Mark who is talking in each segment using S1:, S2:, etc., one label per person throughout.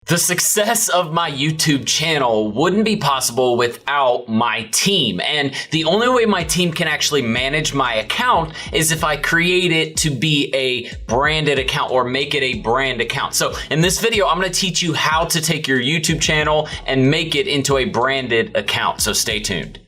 S1: The success of my YouTube channel wouldn't be possible without my team. And the only way my team can actually manage my account is if I create it to be a branded account or make it a brand account. So in this video, I'm gonna teach you how to take your YouTube channel and make it into a branded account. So stay tuned.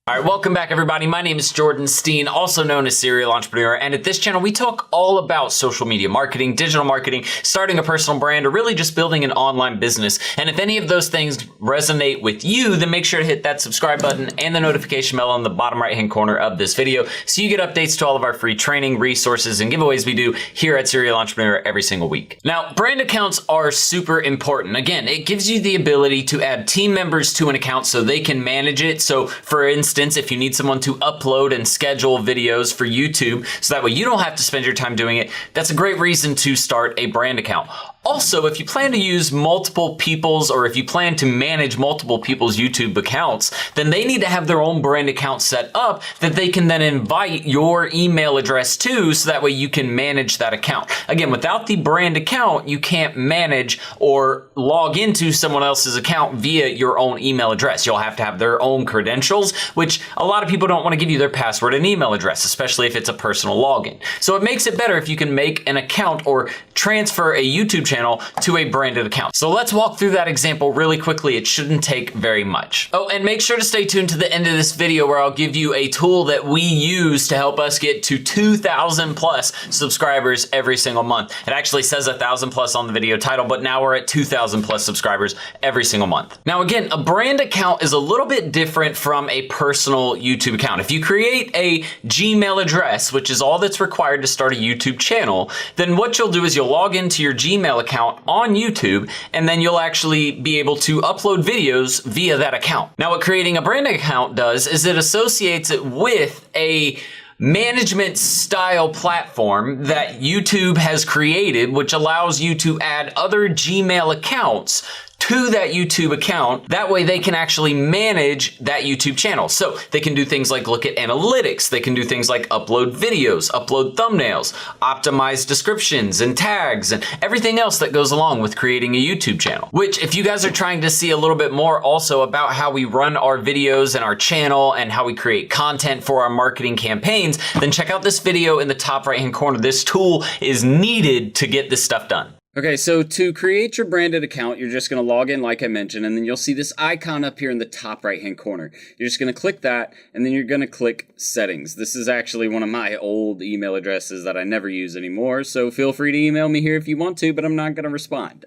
S1: All right, welcome back everybody. My name is Jordan Steen, also known as Serial Entrepreneur. And at this channel, we talk all about social media marketing, digital marketing, starting a personal brand, or really just building an online business. And if any of those things resonate with you, then make sure to hit that subscribe button and the notification bell on the bottom right-hand corner of this video so you get updates to all of our free training, resources, and giveaways we do here at Serial Entrepreneur every single week. Now, brand accounts are super important. Again, it gives you the ability to add team members to an account so they can manage it. So for instance, if you need someone to upload and schedule videos for YouTube, so that way you don't have to spend your time doing it, that's a great reason to start a brand account. Also, if you plan to use multiple people's, or if you plan to manage multiple people's YouTube accounts, then they need to have their own brand account set up that they can then invite your email address to, so that way you can manage that account. Again, without the brand account, you can't manage or log into someone else's account via your own email address. You'll have to have their own credentials, which a lot of people don't want to give you their password and email address, especially if it's a personal login. So it makes it better if you can make an account or transfer a YouTube channel to a branded account. So let's walk through that example really quickly. It shouldn't take very much. Oh, and make sure to stay tuned to the end of this video where I'll give you a tool that we use to help us get to 2,000 plus subscribers every single month. It actually says 1,000 plus on the video title, but now we're at 2,000 plus subscribers every single month. Now again, a brand account is a little bit different from a personal YouTube account. If you create a Gmail address, which is all that's required to start a YouTube channel, then what you'll do is you'll log into your Gmail account on YouTube, and then you'll actually be able to upload videos via that account. Now, what creating a brand account does is it associates it with a management style platform that YouTube has created, which allows you to add other Gmail accounts to that YouTube account. That way they can actually manage that YouTube channel. So they can do things like look at analytics. They can do things like upload videos, upload thumbnails, optimize descriptions and tags and everything else that goes along with creating a YouTube channel. Which, if you guys are trying to see a little bit more also about how we run our videos and our channel and how we create content for our marketing campaigns, then check out this video in the top right-hand corner. This tool is needed to get this stuff done. Okay, so to create your branded account, you're just going to log in like I mentioned, and then you'll see this icon up here in the top right-hand corner. You're just going to click that, and then you're going to click Settings. This is actually one of my old email addresses that I never use anymore, so feel free to email me here if you want to, but I'm not going to respond.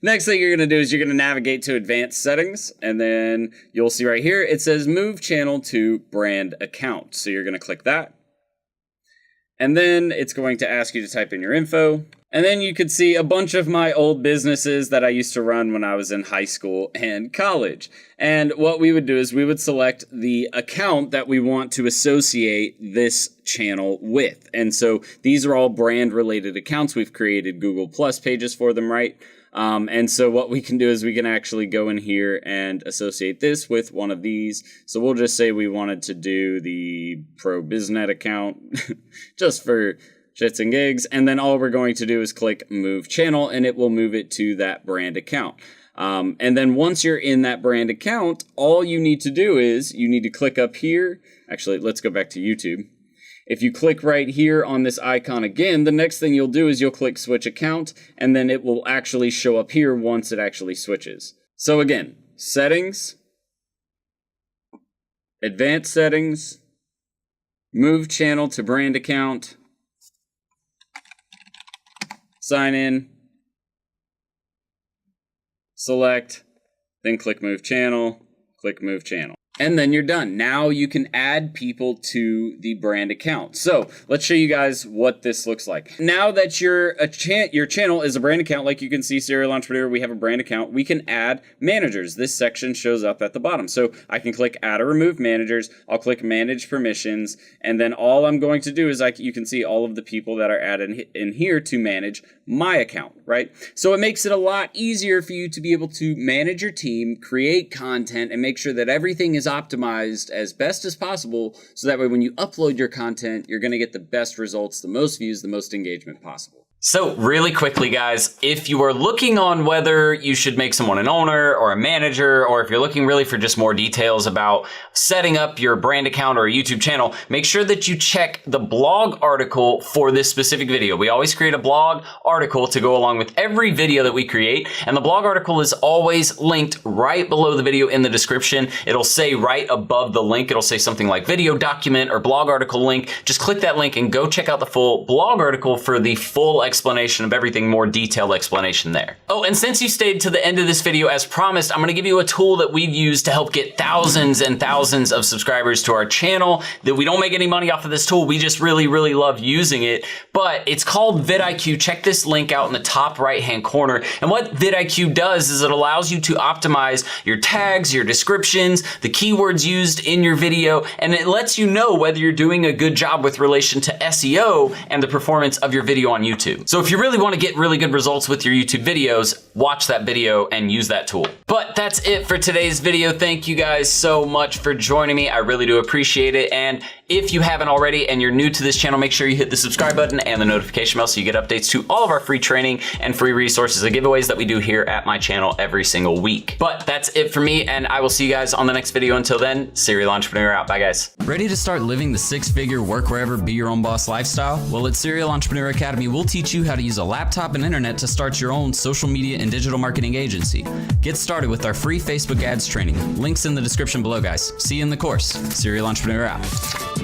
S1: Next thing you're going to do is you're going to navigate to Advanced Settings, and then you'll see right here, it says Move Channel to Brand Account. So you're going to click that, and then it's going to ask you to type in your info. And then you could see a bunch of my old businesses that I used to run when I was in high school and college. And what we would do is we would select the account that we want to associate this channel with. And so these are all brand related accounts. We've created Google Plus pages for them, right? And so what we can do is we can actually go in here and associate this with one of these. So we'll just say we wanted to do the Pro BizNet account just for shits and gigs, and then all we're going to do is click Move Channel, and it will move it to that brand account. And then once you're in that brand account, all you need to do is you need to click up here. Actually, let's go back to YouTube. If you click right here on this icon again, the next thing you'll do is you'll click Switch Account, and then it will actually show up here once it actually switches. So again, Settings, Advanced Settings, Move Channel to Brand Account, Sign in, select, then click Move Channel, click Move Channel.
S2: And then you're done. Now you can add people to the brand account. So let's show you guys what this looks like. Now that your channel is a brand account, like you can see Serial Entrepreneur, we have a brand account. We can add managers. This section shows up at the bottom. So I can click add or remove managers. I'll click manage permissions. And then all I'm going to do is you can see all of the people that are added in here to manage my account, right? So it makes it a lot easier for you to be able to manage your team, create content, and make sure that everything is optimized as best as possible, so that way when you upload your content, you're going to get the best results, the most views, the most engagement possible.
S1: So really quickly, guys, if you are looking on whether you should make someone an owner or a manager, or if you're looking really for just more details about setting up your brand account or a YouTube channel, make sure that you check the blog article for this specific video. We always create a blog article to go along with every video that we create, and the blog article is always linked right below the video in the description. It'll say right above the link, it'll say something like video document or blog article link. Just click that link and go check out the full blog article for the full explanation of everything, more detailed explanation there. Oh, and since you stayed to the end of this video, as promised, I'm gonna give you a tool that we've used to help get thousands and thousands of subscribers to our channel. That we don't make any money off of this tool, we just really, really love using it. But it's called vidIQ. Check this link out in the top right-hand corner. And what vidIQ does is it allows you to optimize your tags, your descriptions, the keywords used in your video, and it lets you know whether you're doing a good job with relation to SEO and the performance of your video on YouTube. So if you really want to get really good results with your YouTube videos, watch that video and use that tool. But that's it for today's video. Thank you guys so much for joining me. I really do appreciate it. And if you haven't already and you're new to this channel, make sure you hit the subscribe button and the notification bell so you get updates to all of our free training and free resources and giveaways that we do here at my channel every single week. But that's it for me, and I will see you guys on the next video. Until then, Serial Entrepreneur out. Bye, guys.
S3: Ready to start living the six-figure work wherever, be your own boss lifestyle? Well, at Serial Entrepreneur Academy, we'll teach you how to use a laptop and internet to start your own social media and digital marketing agency. Get started with our free Facebook ads training. Links in the description below, guys. See you in the course. Serial Entrepreneur out.